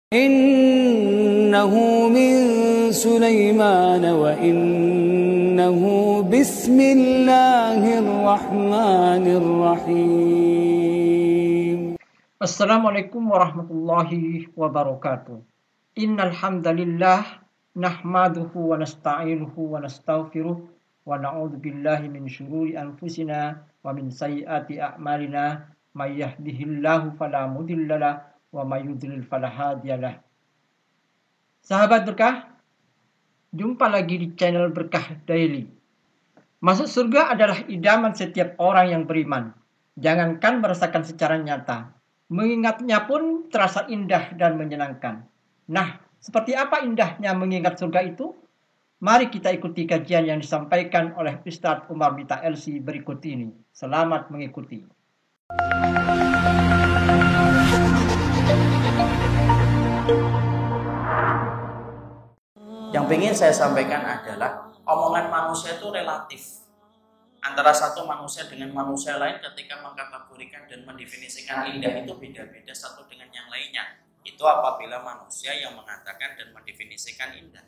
إنه من سليمان وإنه بسم الله الرحمن الرحيم. Assalamualaikum warahmatullahi wabarakatuh. Innal hamdalillah nahmaduhu wa nasta'inuhu wa nastaghfiruh wa na'udzu billahi min syururi anfusina wa min sayyiati a'malina may yahdihillahu fala mudhillalah wa may yudlil fala hadiyalah. Sahabat berkah, jumpa lagi di channel Berkah Daily. Masuk surga adalah idaman setiap orang yang beriman. Jangankan merasakan secara nyata, mengingatnya pun terasa indah dan menyenangkan. Nah, seperti apa indahnya mengingat surga itu? Mari kita ikuti kajian yang disampaikan oleh Ustadz Umar Mita LC berikut ini. Selamat mengikuti. Yang ingin saya sampaikan adalah omongan manusia itu relatif. Antara satu manusia dengan manusia lain ketika mengkategorikan dan mendefinisikan indah itu beda-beda satu dengan yang lainnya. Itu apabila manusia yang mengatakan dan mendefinisikan indah.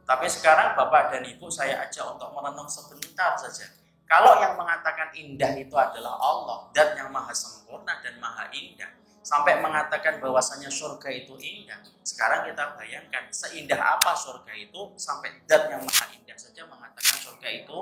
Tapi sekarang Bapak dan Ibu saya ajak untuk merenung sebentar saja. Kalau yang mengatakan indah itu adalah Allah, zat yang maha sempurna dan maha indah, sampai mengatakan bahwasanya surga itu indah. Sekarang kita bayangkan seindah apa surga itu sampai zat yang maha indah saja mengatakan surga itu.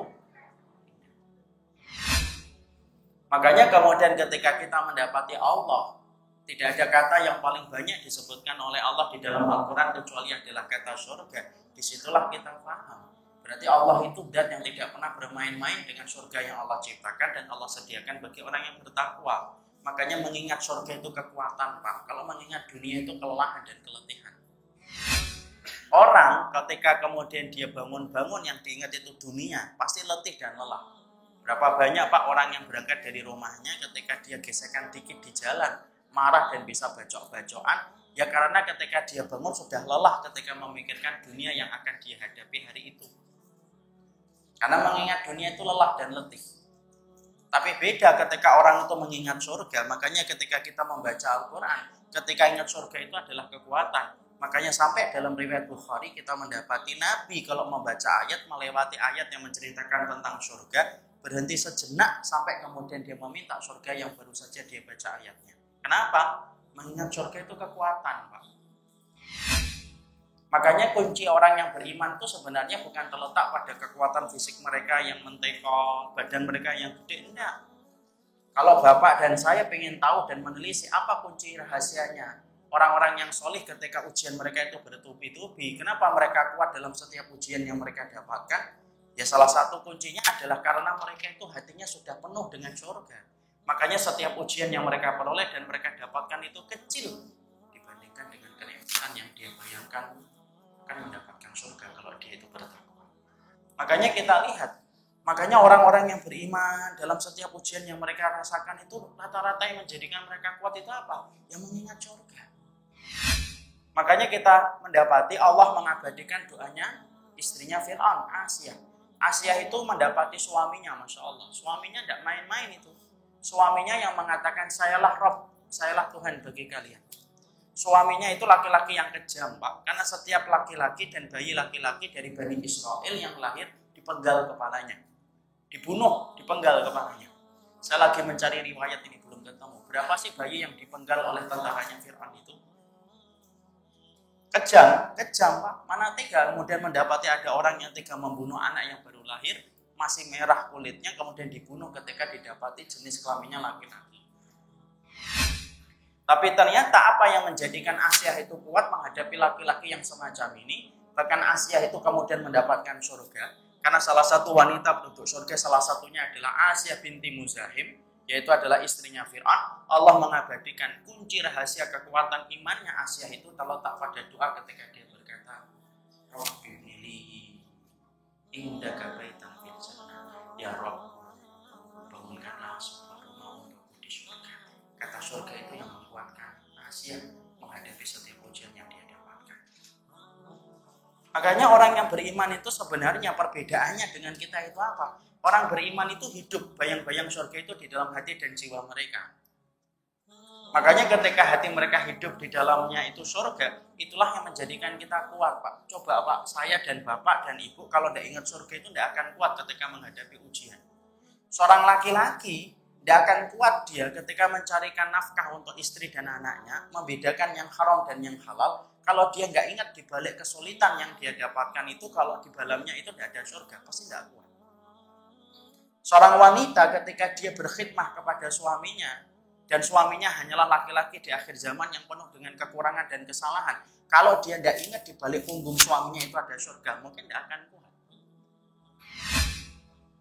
Makanya kemudian ketika kita mendapati Allah, tidak ada kata yang paling banyak disebutkan oleh Allah di dalam Al-Quran kecuali adalah kata surga. Disitulah kita paham. Berarti Allah itu zat yang tidak pernah bermain-main dengan surga yang Allah ciptakan dan Allah sediakan bagi orang yang bertakwa. Makanya mengingat surga itu kekuatan, Pak. Kalau mengingat dunia itu kelelahan dan keletihan. Orang ketika kemudian dia bangun-bangun yang diingat itu dunia, pasti letih dan lelah. Berapa banyak Pak orang yang berangkat dari rumahnya ketika dia gesekan dikit di jalan, marah dan bisa bacok-bacokan, ya karena ketika dia bangun sudah lelah ketika memikirkan dunia yang akan dia hadapi hari itu. Karena mengingat dunia itu lelah dan letih. Tapi beda ketika orang itu mengingat surga. Makanya ketika kita membaca Al-Quran, ketika ingat surga itu adalah kekuatan. Makanya sampai dalam riwayat Bukhari kita mendapati Nabi kalau membaca ayat, melewati ayat yang menceritakan tentang surga, berhenti sejenak sampai kemudian dia meminta surga yang baru saja dia baca ayatnya. Kenapa? Mengingat surga itu kekuatan, Pak. Makanya kunci orang yang beriman itu sebenarnya bukan terletak pada kekuatan fisik mereka yang mentekol, badan mereka yang gede, enggak. Kalau Bapak dan saya ingin tahu dan menelisik apa kunci rahasianya orang-orang yang solih ketika ujian mereka itu bertubi-tubi, kenapa mereka kuat dalam setiap ujian yang mereka dapatkan? Ya salah satu kuncinya adalah karena mereka itu hatinya sudah penuh dengan surga. Makanya setiap ujian yang mereka peroleh dan mereka dapatkan itu kecil dibandingkan dengan kenikmatan yang dia bayangkan akan mendapatkan surga kalau dia itu bertakwa. Makanya kita lihat, makanya orang-orang yang beriman dalam setiap ujian yang mereka rasakan itu rata-rata yang menjadikan mereka kuat itu apa? Yang mengingat surga. Makanya kita mendapati Allah mengabadikan doanya istrinya Fir'aun, Asia. Asia itu mendapati suaminya, Masya Allah. Suaminya tidak main-main itu. Suaminya yang mengatakan, sayalah Rob, sayalah Tuhan bagi kalian. Suaminya itu laki-laki yang kejam, Pak. Karena setiap laki-laki dan bayi laki-laki dari Bani Israel yang lahir dipenggal kepalanya. Dibunuh, dipenggal kepalanya. Saya lagi mencari riwayat ini, belum ketemu. Berapa sih bayi yang dipenggal oleh tentaranya Fir'aun itu? Kejam Pak. Mana tega kemudian mendapati ada orang yang tega membunuh anak yang baru lahir, masih merah kulitnya, kemudian dibunuh ketika didapati jenis kelaminnya laki-laki. Tapi ternyata apa yang menjadikan Asia itu kuat menghadapi laki-laki yang semacam ini, bahkan Asia itu kemudian mendapatkan surga, karena salah satu wanita penduduk surga, salah satunya adalah Asia binti Muzahim, yaitu adalah istrinya Fir'aun. Allah mengabadikan kunci rahasia kekuatan imannya Asia itu terletak pada doa ketika dia berkata, Rabbi bili indaka baitan fil jannah. Ya Rabb, bangunkanlah sebuah rumah untukku di surga. Kata surga itu yang menguatkan Asia menghadapi setiap ujian yang dia dapatkan. Makanya orang yang beriman itu sebenarnya perbedaannya dengan kita itu apa? Orang beriman itu hidup bayang-bayang surga itu di dalam hati dan jiwa mereka. Makanya ketika hati mereka hidup di dalamnya itu surga, itulah yang menjadikan kita kuat, Pak. Coba Pak, saya dan Bapak dan Ibu kalau tidak ingat surga itu tidak akan kuat ketika menghadapi ujian. Seorang laki-laki tidak akan kuat dia ketika mencarikan nafkah untuk istri dan anaknya, membedakan yang haram dan yang halal. Kalau dia nggak ingat di balik kesulitan yang dia dapatkan itu, kalau di dalamnya itu tidak ada surga, pasti tidak kuat. Seorang wanita ketika dia berkhidmah kepada suaminya, dan suaminya hanyalah laki-laki di akhir zaman yang penuh dengan kekurangan dan kesalahan. Kalau dia tidak ingat di balik punggung suaminya itu ada surga, mungkin tidak akan kuat.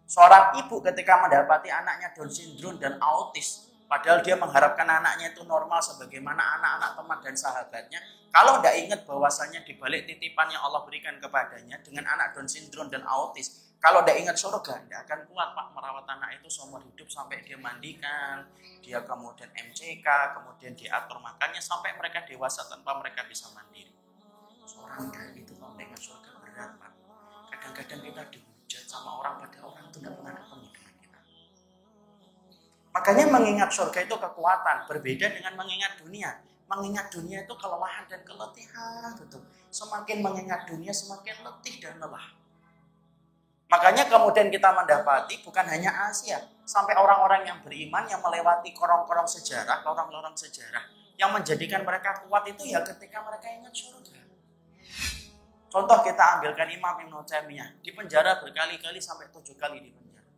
Seorang ibu ketika mendapati anaknya Down syndrome dan autis, padahal dia mengharapkan anaknya itu normal sebagaimana anak-anak teman dan sahabatnya, kalau tidak ingat bahwasanya di balik titipan yang Allah berikan kepadanya dengan anak Down syndrome dan autis, kalau tidak ingat surga, tidak akan kuat Pak merawat anak itu seumur hidup sampai dia mandikan, dia kemudian MCK, kemudian diatur makannya sampai mereka dewasa tanpa mereka bisa mandiri. Seorang kayak itu kalau ingat surga berat Pak. Kadang-kadang kita dihujat sama orang padahal orang itu tidak pernah ketemu dengan kita. Makanya mengingat surga itu kekuatan, berbeda dengan mengingat dunia. Mengingat dunia itu kelelahan dan keletihan. Betul. Semakin mengingat dunia semakin letih dan lelah. Makanya kemudian kita mendapati bukan hanya Asia, sampai orang-orang yang beriman yang melewati korong-korong sejarah, lorong-lorong sejarah, yang menjadikan mereka kuat itu ya ketika mereka ingat surga. Contoh kita ambilkan Imam Ibnu Taimiyah, di penjara berkali-kali sampai 7 kali di penjara.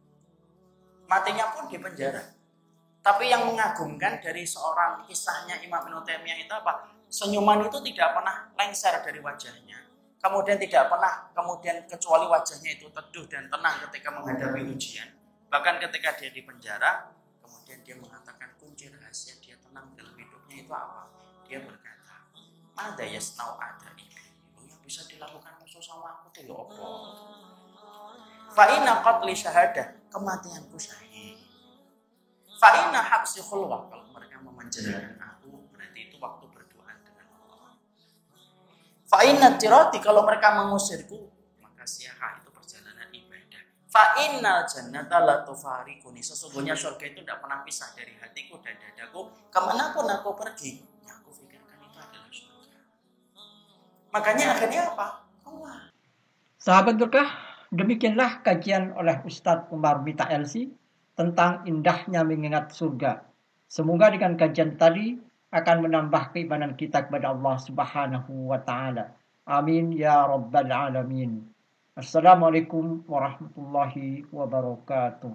Matinya pun di penjara. Tapi yang mengagumkan dari seorang kisahnya Imam Ibnu Taimiyah itu apa? Senyuman itu tidak pernah lengser dari wajahnya. Kemudian tidak pernah, kemudian kecuali wajahnya itu teduh dan tenang ketika menghadapi ujian. Bahkan ketika dia di penjara, kemudian dia mengatakan kunci rahasia dia tenang dalam hidupnya itu apa? Dia berkata, "Mada yasnau adai." Itu yang bisa dilakukan musuh sama aku tuh ya apa? Fa inna qatli syahadah, kematianku syahid. Fa inna habsi khulwah, kalau mereka memenjarakan aku, berarti itu waktu berdoa dengan Allah. Fa inna tirati, kalau mereka mengusirku, maka siaha, itu perjalanan ibadah. Fa innal jannata la tufariquni, sesungguhnya surga itu tidak pernah pisah dari hatiku dan dadaku, kemanapun aku pergi, yang aku pikirkan itu adalah surga. Makanya akhirnya apa? Allah. Sahabat berkah, demikianlah kajian oleh Ustadz Umar Mita LC tentang indahnya mengingat surga. Semoga dengan kajian tadi akan menambah keimanan kita kepada Allah Subhanahu wa taala. Amin ya rabbal alamin. Assalamualaikum warahmatullahi wabarakatuh.